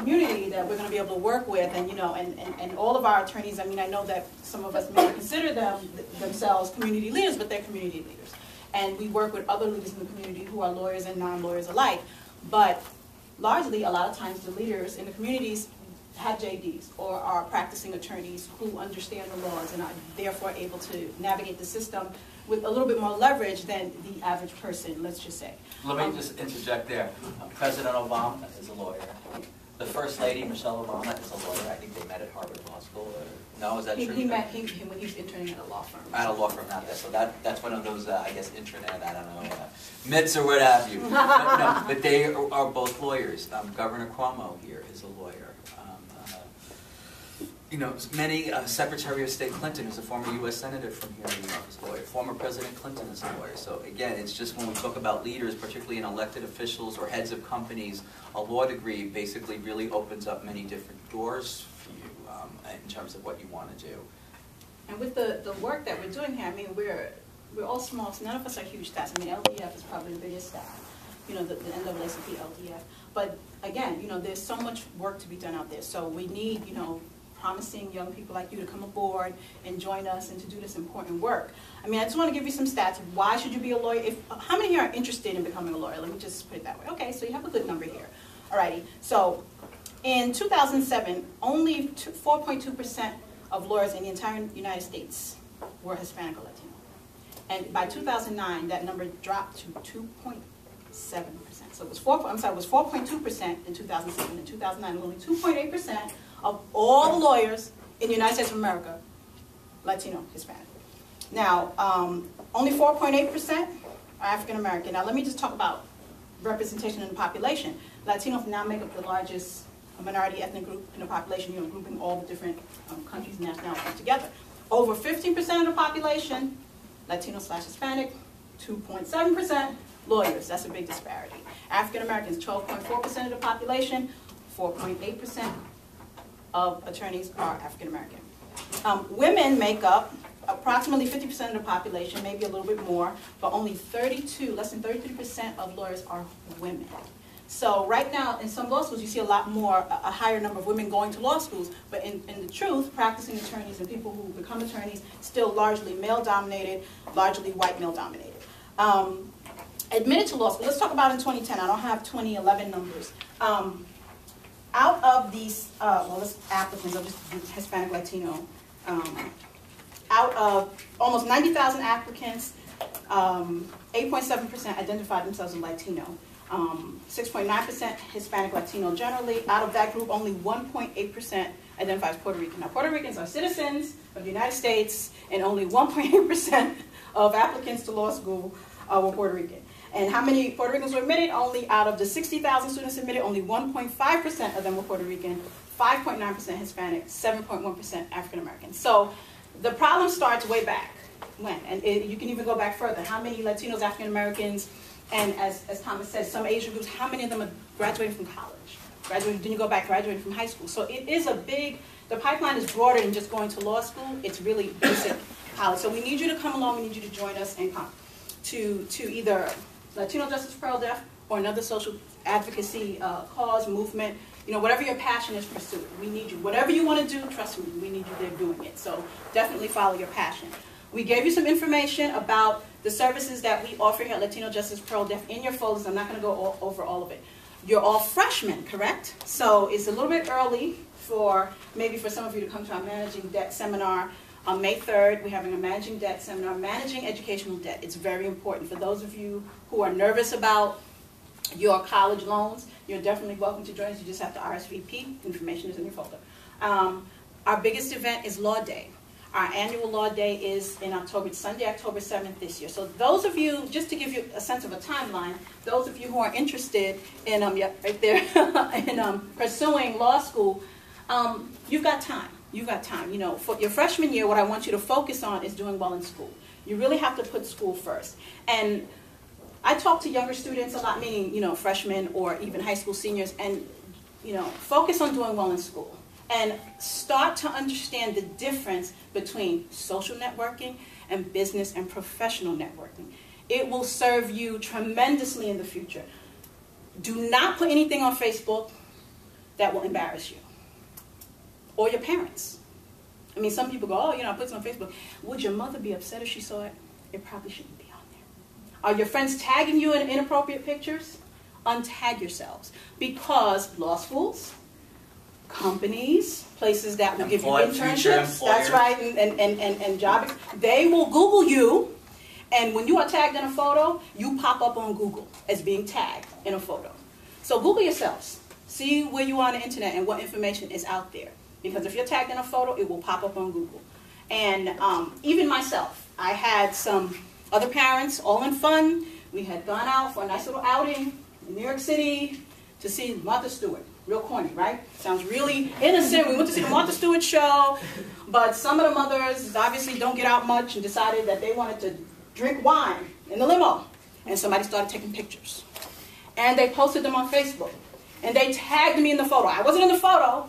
community that we're going to be able to work with, and and all of our attorneys. I mean, I know that some of us may consider themselves community leaders, but they're community leaders, and we work with other leaders in the community who are lawyers and non-lawyers alike. But largely, a lot of times, the leaders in the communities have JDs or are practicing attorneys who understand the laws and are therefore able to navigate the system with a little bit more leverage than the average person, let's just say. Let me just interject there. President Obama is a lawyer. The First Lady, Michelle Obama, is a lawyer. I think they met at Harvard Law School. No, is that true? He met him when he was interning at a law firm. At a law firm, not that. So that's one of those, I guess, internet, I don't know, myths or what have you. But they are both lawyers. Governor Cuomo here is a lawyer. Many Secretary of State Clinton is a former U.S. Senator from here in New York, is a lawyer. Former President Clinton is a lawyer. So again, it's just when we talk about leaders, particularly in elected officials or heads of companies, a law degree basically really opens up many different doors for you in terms of what you want to do. And with the work that we're doing here, I mean, we're all small, so none of us are huge staffs. I mean, LDF is probably the biggest staff, the NAACP LDF. But again, there's so much work to be done out there. So we need, promising young people like you to come aboard and join us and to do this important work. I mean, I just want to give you some stats. Why should you be a lawyer? How many here are interested in becoming a lawyer? Let me just put it that way. Okay, so you have a good number here. Alrighty, so in 2007, only 4.2% of lawyers in the entire United States were Hispanic or Latino. And by 2009, that number dropped to 2.7%. So it was 4.2% in 2007. In 2009, only 2.8% of all the lawyers in the United States of America, Latino, Hispanic. Now, only 4.8% are African American. Now, let me just talk about representation in the population. Latinos now make up the largest minority ethnic group in the population, grouping all the different countries and nationalities together. Over 15% of the population, Latino/Hispanic, 2.7% lawyers. That's a big disparity. African Americans, 12.4% of the population, 4.8% of attorneys are African American. Women make up approximately 50% of the population, maybe a little bit more, but only less than 33% of lawyers are women. So right now, in some law schools, you see a higher number of women going to law schools, but in the truth, practicing attorneys and people who become attorneys, still largely male-dominated, largely white male-dominated. Admitted to law school, let's talk about in 2010. I don't have 2011 numbers. Out of these, applicants, I'll just do Hispanic, Latino, out of almost 90,000 applicants, 8.7% identified themselves as Latino, 6.9% Hispanic, Latino generally. Out of that group, only 1.8% identifies Puerto Rican. Now, Puerto Ricans are citizens of the United States, and only 1.8% of applicants to law school were Puerto Rican. And how many Puerto Ricans were admitted? Only out of the 60,000 students admitted, only 1.5% of them were Puerto Rican, 5.9% Hispanic, 7.1% African American. So the problem starts way back when, and you can even go back further. How many Latinos, African Americans, and as Thomas said, some Asian groups, how many of them are graduating from college? Then you go back, graduating from high school. So it is the pipeline is broader than just going to law school. It's really basic college. So we need you to come along, we need you to join us and come to either Latino Justice PRLDEF or another social advocacy cause, movement, whatever your passion is, pursue it. We need you. Whatever you want to do, trust me, we need you there doing it. So definitely follow your passion. We gave you some information about the services that we offer here at Latino Justice PRLDEF in your folders. I'm not going to go over all of it. You're all freshmen, correct? So it's a little bit early maybe for some of you to come to our Managing Debt Seminar. On May 3rd, we're having a Managing Debt Seminar, Managing Educational Debt. It's very important. For those of you who are nervous about your college loans, you're definitely welcome to join us. You just have to RSVP. Information is in your folder. Our biggest event is Law Day. Our annual Law Day is in October. It's Sunday, October 7th this year. So those of you, just to give you a sense of a timeline, those of you who are interested in, right there, in pursuing law school, you've got time. You've got time. For your freshman year, what I want you to focus on is doing well in school. You really have to put school first. And I talk to younger students a lot, meaning, freshmen or even high school seniors, and, focus on doing well in school. And start to understand the difference between social networking and business and professional networking. It will serve you tremendously in the future. Do not put anything on Facebook. that will embarrass you. Or your parents. I mean, some people go, oh, you know, I put this on Facebook. Would your mother be upset if she saw it? It probably shouldn't be on there. Are your friends tagging you in inappropriate pictures? Untag yourselves. Because law schools, companies, places that will give you internships, that's right, and jobs, they will Google you, and when you are tagged in a photo, you pop up on Google as being tagged in a photo. So Google yourselves. See where you are on the internet and what information is out there. Because if you're tagged in a photo, it will pop up on Google. And even myself, I had some other parents, all in fun. We had gone out for a nice little outing in New York City to see Martha Stewart. Real corny, right? Sounds really innocent. We went to see the Martha Stewart show, but some of the mothers obviously don't get out much and decided that they wanted to drink wine in the limo. And somebody started taking pictures. And they posted them on Facebook. And they tagged me in the photo. I wasn't in the photo,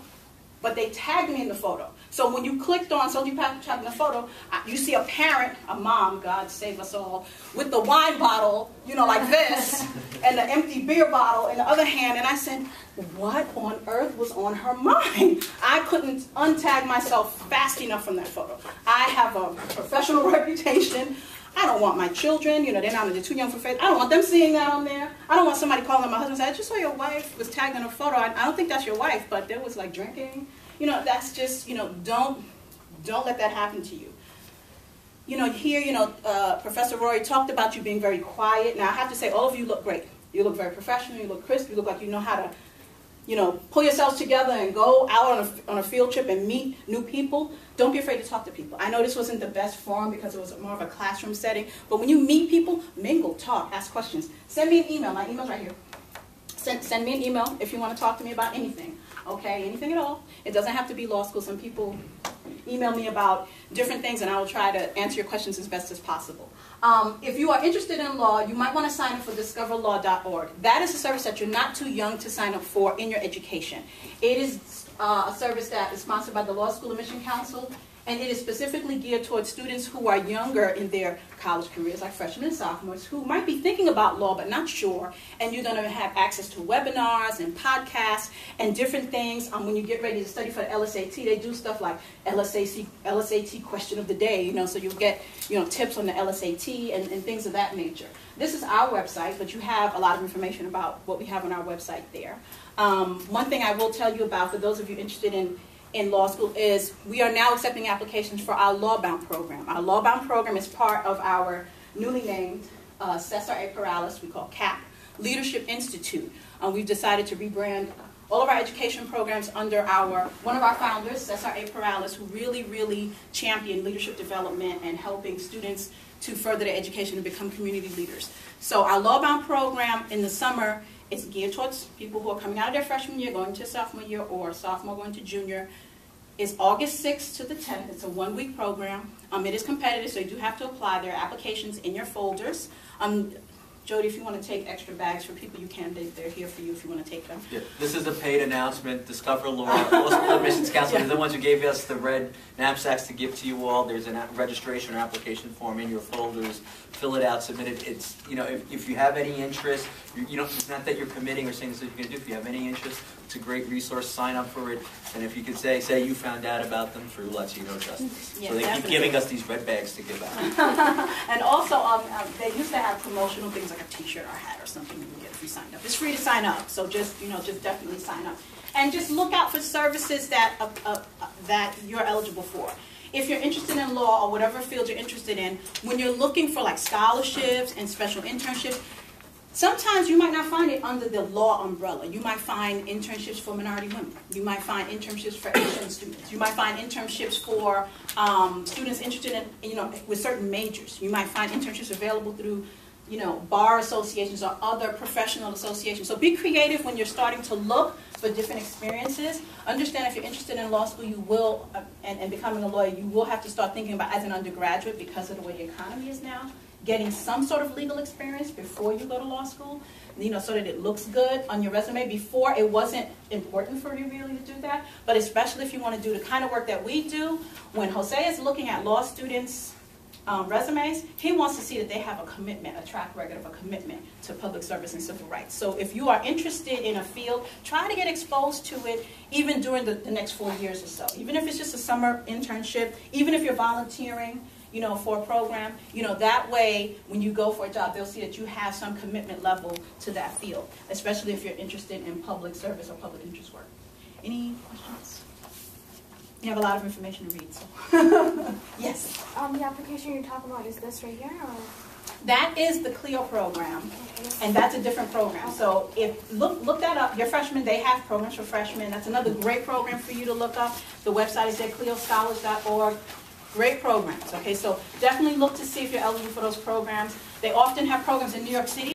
but they tagged me in the photo. So when you clicked on Soldier Patrick in the photo, you see a parent, a mom, God save us all, with the wine bottle, you know, like this, and the empty beer bottle in the other hand. And I said, what on earth was on her mind? I couldn't untag myself fast enough from that photo. I have a professional reputation. I don't want my children, you know, they're too young for faith. I don't want them seeing that on there. I don't want somebody calling my husband and saying, I just saw your wife was tagged in a photo. I don't think that's your wife, but there was like drinking. You know, that's just, you know, don't let that happen to you. You know, here, you know, Professor Rory talked about you being very quiet. Now, I have to say, all of you look great. You look very professional. You look crisp. You look like you know how to, you know, pull yourselves together and go out on a field trip and meet new people. Don't be afraid to talk to people. I know this wasn't the best forum because it was more of a classroom setting, but when you meet people, mingle, talk, ask questions. Send me an email. My email's right here. Send me an email if you want to talk to me about anything. Okay, anything at all. It doesn't have to be law school. Some people email me about different things, and I will try to answer your questions as best as possible. If you are interested in law, you might want to sign up for discoverlaw.org. That is a service that you're not too young to sign up for in your education. It is a service that is sponsored by the Law School Admission Council, and it is specifically geared towards students who are younger in their college careers, like freshmen and sophomores, who might be thinking about law but not sure, and you're going to have access to webinars and podcasts and different things. When you get ready to study for the LSAT, they do stuff like LSAT question of the day, you know, so you'll get, you know, tips on the LSAT and things of that nature. This is our website, but you have a lot of information about what we have on our website there. One thing I will tell you about, for those of you interested in law school, is we are now accepting applications for our Lawbound program. Our Lawbound program is part of our newly named Cesar A. Perales, we call CAP, Leadership Institute. We've decided to rebrand all of our education programs under one of our founders, Cesar A. Perales, who really championed leadership development and helping students to further their education and become community leaders. So our Lawbound program in the summer is geared towards people who are coming out of their freshman year, going to sophomore year, or sophomore going to junior. It's August 6th to the 10th. It's a one-week program. It is competitive, so you do have to apply. There are applications in your folders. Jody, if you want to take extra bags for people, you can. They're here for you if you want to take them. Yeah, this is a paid announcement. Discover Law, Law School Admissions Council, they're the ones who gave us the red knapsacks to give to you all. There's a registration or application form in your folders. Fill it out, submit it. It's, you know, if you have any interest, you know, it's not that you're committing or saying this is what you're going to do. If you have any interest, it's a great resource. Sign up for it. And if you could say you found out about them through Latino Justice. Yeah, so they keep giving us these red bags to give out. And also, they used to have promotional things like a T-shirt or a hat or something you can get if you signed up. It's free to sign up, so just, you know, just definitely sign up. And just look out for services that you're eligible for. If you're interested in law or whatever field you're interested in, when you're looking for like scholarships and special internships, sometimes you might not find it under the law umbrella. You might find internships for minority women. You might find internships for Asian students. You might find internships for students interested in, you know, with certain majors. You might find internships available through, you know, bar associations or other professional associations. So be creative when you're starting to look for different experiences. Understand if you're interested in law school, you will, and becoming a lawyer, you will have to start thinking about, as an undergraduate, because of the way the economy is now, getting some sort of legal experience before you go to law school, you know, so that it looks good on your resume. Before, it wasn't important for you really to do that, but especially if you want to do the kind of work that we do. When Jose is looking at law students resumes, he wants to see that they have a commitment, a track record of a commitment to public service and civil rights. So if you are interested in a field, try to get exposed to it even during the next 4 years or so. Even if it's just a summer internship, even if you're volunteering, you know, for a program, you know, that way when you go for a job, they'll see that you have some commitment level to that field, especially if you're interested in public service or public interest work. Any questions? You have a lot of information to read, so. Yes? The application you're talking about is this right here, or? That is the CLEO program, and that's a different program. So if look that up. Your freshmen, they have programs for freshmen. That's another great program for you to look up. The website is at cleoscholars.org. Great programs, okay? So definitely look to see if you're eligible for those programs. They often have programs in New York City.